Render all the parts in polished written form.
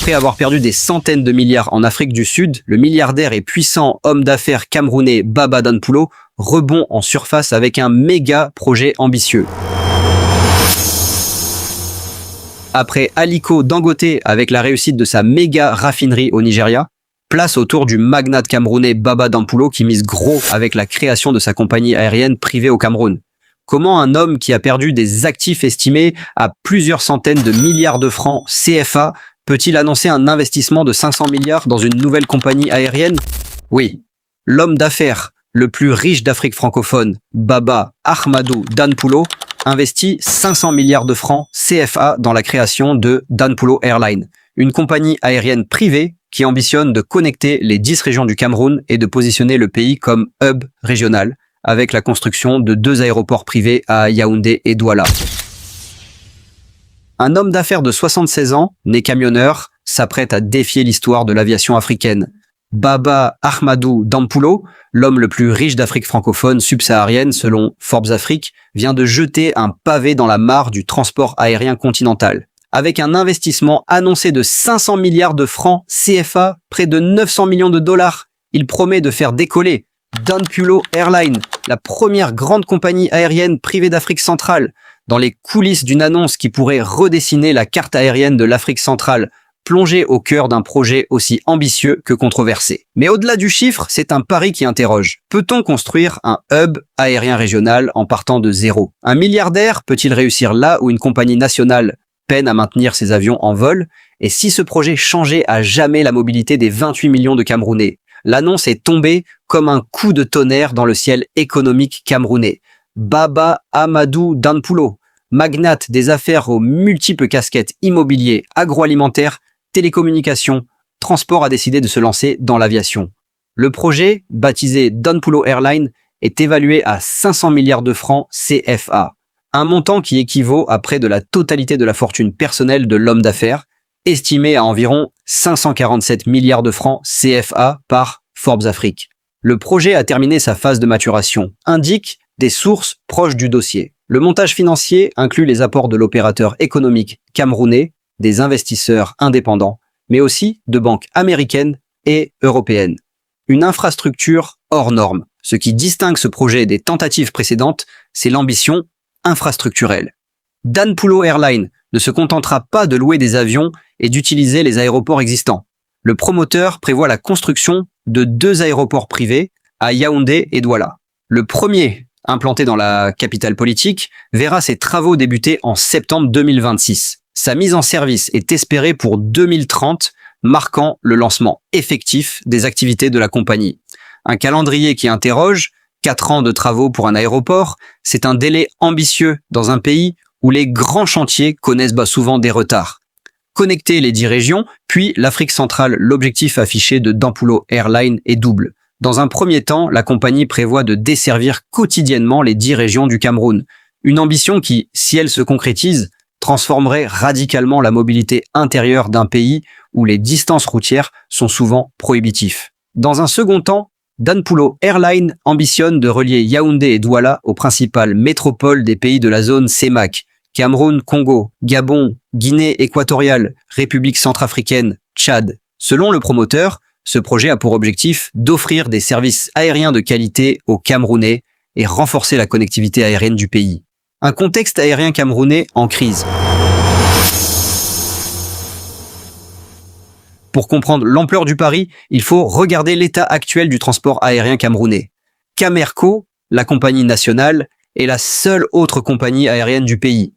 Après avoir perdu des centaines de milliards en Afrique du Sud, le milliardaire et puissant homme d'affaires camerounais Baba Danpulo rebond en surface avec un méga projet ambitieux. Après Aliko Dangote avec la réussite de sa méga raffinerie au Nigeria, place au tour du magnate camerounais Baba Danpulo qui mise gros avec la création de sa compagnie aérienne privée au Cameroun. Comment un homme qui a perdu des actifs estimés à plusieurs centaines de milliards de francs CFA peut-il annoncer un investissement de 500 milliards dans une nouvelle compagnie aérienne? Oui, l'homme d'affaires le plus riche d'Afrique francophone, Baba Ahmadou Danpulo, investit 500 milliards de francs CFA dans la création de Danpulo Airlines, une compagnie aérienne privée qui ambitionne de connecter les 10 régions du Cameroun et de positionner le pays comme hub régional, avec la construction de 2 aéroports privés à Yaoundé et Douala. Un homme d'affaires de 76 ans, né camionneur, s'apprête à défier l'histoire de l'aviation africaine. Baba Ahmadou Danpulo, l'homme le plus riche d'Afrique francophone subsaharienne selon Forbes Afrique, vient de jeter un pavé dans la mare du transport aérien continental. Avec un investissement annoncé de 500 milliards de francs CFA, près de 900 millions de dollars, il promet de faire décoller Danpulo Airlines, la première grande compagnie aérienne privée d'Afrique centrale, dans les coulisses d'une annonce qui pourrait redessiner la carte aérienne de l'Afrique centrale, plongée au cœur d'un projet aussi ambitieux que controversé. Mais au-delà du chiffre, c'est un pari qui interroge. Peut-on construire un hub aérien régional en partant de zéro? Un milliardaire peut-il réussir là où une compagnie nationale peine à maintenir ses avions en vol? Et si ce projet changeait à jamais la mobilité des 28 millions de Camerounais? L'annonce est tombée comme un coup de tonnerre dans le ciel économique camerounais. Baba Ahmadou Danpulo, magnate des affaires aux multiples casquettes immobilier, agroalimentaire, télécommunications, transport, a décidé de se lancer dans l'aviation. Le projet, baptisé Danpulo Airlines, est évalué à 500 milliards de francs CFA, un montant qui équivaut à près de la totalité de la fortune personnelle de l'homme d'affaires, estimé à environ 547 milliards de francs CFA par Forbes Afrique. Le projet a terminé sa phase de maturation, indique des sources proches du dossier. Le montage financier inclut les apports de l'opérateur économique camerounais, des investisseurs indépendants, mais aussi de banques américaines et européennes. Une infrastructure hors norme. Ce qui distingue ce projet des tentatives précédentes, c'est l'ambition infrastructurelle. Danpulo Airlines ne se contentera pas de louer des avions et d'utiliser les aéroports existants. Le promoteur prévoit la construction de 2 aéroports privés à Yaoundé et Douala. Le premier, implanté dans la capitale politique, verra ses travaux débuter en septembre 2026. Sa mise en service est espérée pour 2030, marquant le lancement effectif des activités de la compagnie. Un calendrier qui interroge, 4 ans de travaux pour un aéroport, c'est un délai ambitieux dans un pays où les grands chantiers connaissent souvent des retards. Connecter les 10 régions, puis l'Afrique centrale, l'objectif affiché de Danpulo Airlines est double. Dans un premier temps, la compagnie prévoit de desservir quotidiennement les 10 régions du Cameroun. Une ambition qui, si elle se concrétise, transformerait radicalement la mobilité intérieure d'un pays où les distances routières sont souvent prohibitives. Dans un second temps, Danpulo Airlines ambitionne de relier Yaoundé et Douala aux principales métropoles des pays de la zone CEMAC, Cameroun, Congo, Gabon, Guinée équatoriale, République centrafricaine, Tchad. Selon le promoteur, ce projet a pour objectif d'offrir des services aériens de qualité aux Camerounais et renforcer la connectivité aérienne du pays. Un contexte aérien camerounais en crise. Pour comprendre l'ampleur du pari, il faut regarder l'état actuel du transport aérien camerounais. Camerco, la compagnie nationale, est la seule autre compagnie aérienne du pays.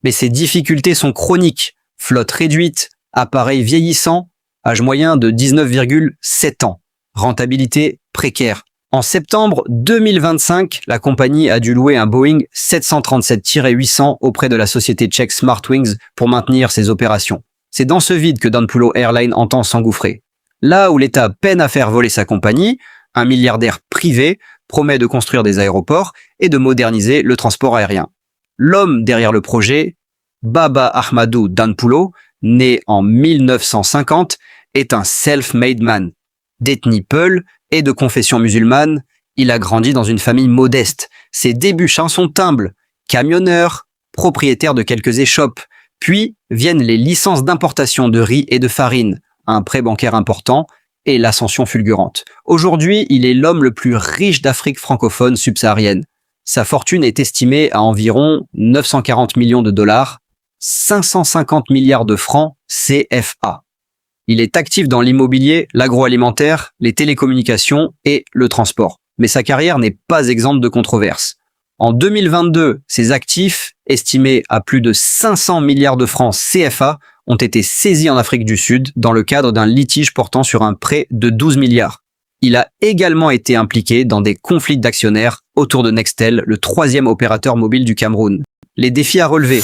Mais ces difficultés sont chroniques. Flotte réduite, appareils vieillissants, âge moyen de 19,7 ans. Rentabilité précaire. En septembre 2025, la compagnie a dû louer un Boeing 737-800 auprès de la société tchèque Smartwings pour maintenir ses opérations. C'est dans ce vide que Danpulo Airlines entend s'engouffrer. Là où l'État peine à faire voler sa compagnie, un milliardaire privé promet de construire des aéroports et de moderniser le transport aérien. L'homme derrière le projet, Baba Ahmadou Danpulo, né en 1950, est un self-made man. D'ethnie Peul et de confession musulmane, il a grandi dans une famille modeste. Ses débuts sont humbles, camionneur, propriétaire de quelques échoppes, Puis viennent les licences d'importation de riz et de farine, un prêt bancaire important et l'ascension fulgurante. Aujourd'hui, il est l'homme le plus riche d'Afrique francophone subsaharienne. Sa fortune est estimée à environ 940 millions de dollars, 550 milliards de francs CFA. Il est actif dans l'immobilier, l'agroalimentaire, les télécommunications et le transport. Mais sa carrière n'est pas exempte de controverses. En 2022, ses actifs, estimés à plus de 500 milliards de francs CFA, ont été saisis en Afrique du Sud dans le cadre d'un litige portant sur un prêt de 12 milliards. Il a également été impliqué dans des conflits d'actionnaires autour de Nextel, le troisième opérateur mobile du Cameroun. Les défis à relever.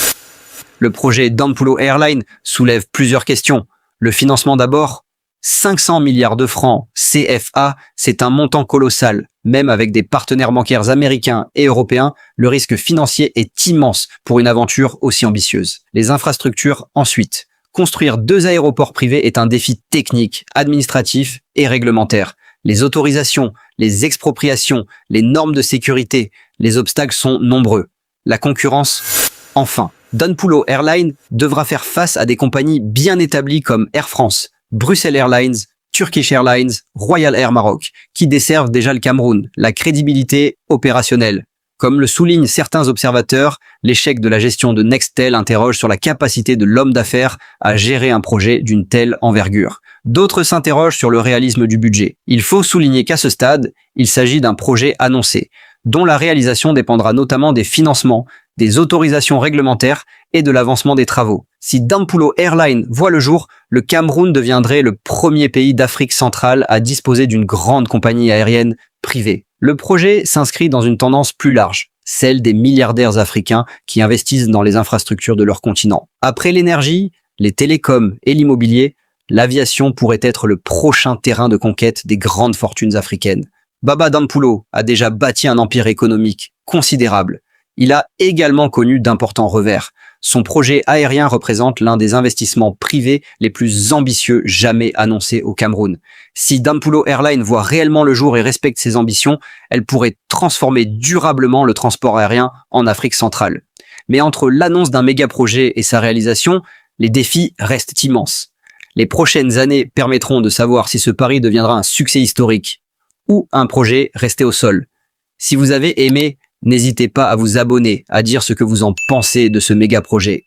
Le projet Dampulo Airline soulève plusieurs questions. Le financement d'abord. 500 milliards de francs CFA, c'est un montant colossal. Même avec des partenaires bancaires américains et européens, le risque financier est immense pour une aventure aussi ambitieuse. Les infrastructures ensuite. Construire 2 aéroports privés est un défi technique, administratif et réglementaire. Les autorisations, les expropriations, les normes de sécurité, les obstacles sont nombreux. La concurrence, enfin. Dampulo Airline devra faire face à des compagnies bien établies comme Air France, Brussels Airlines, Turkish Airlines, Royal Air Maroc, qui desservent déjà le Cameroun. La crédibilité opérationnelle. Comme le soulignent certains observateurs, l'échec de la gestion de Nextel interroge sur la capacité de l'homme d'affaires à gérer un projet d'une telle envergure. D'autres s'interrogent sur le réalisme du budget. Il faut souligner qu'à ce stade, il s'agit d'un projet annoncé, dont la réalisation dépendra notamment des financements, des autorisations réglementaires et de l'avancement des travaux. Si Dampulo Airline voit le jour, le Cameroun deviendrait le premier pays d'Afrique centrale à disposer d'une grande compagnie aérienne privée. Le projet s'inscrit dans une tendance plus large, celle des milliardaires africains qui investissent dans les infrastructures de leur continent. Après l'énergie, les télécoms et l'immobilier, l'aviation pourrait être le prochain terrain de conquête des grandes fortunes africaines. Baba Dampulo a déjà bâti un empire économique considérable. Il a également connu d'importants revers. Son projet aérien représente l'un des investissements privés les plus ambitieux jamais annoncés au Cameroun. Si Dampulo Airline voit réellement le jour et respecte ses ambitions, elle pourrait transformer durablement le transport aérien en Afrique centrale. Mais entre l'annonce d'un méga-projet et sa réalisation, les défis restent immenses. Les prochaines années permettront de savoir si ce pari deviendra un succès historique ou un projet resté au sol. Si vous avez aimé, n'hésitez pas à vous abonner, à dire ce que vous en pensez de ce méga projet.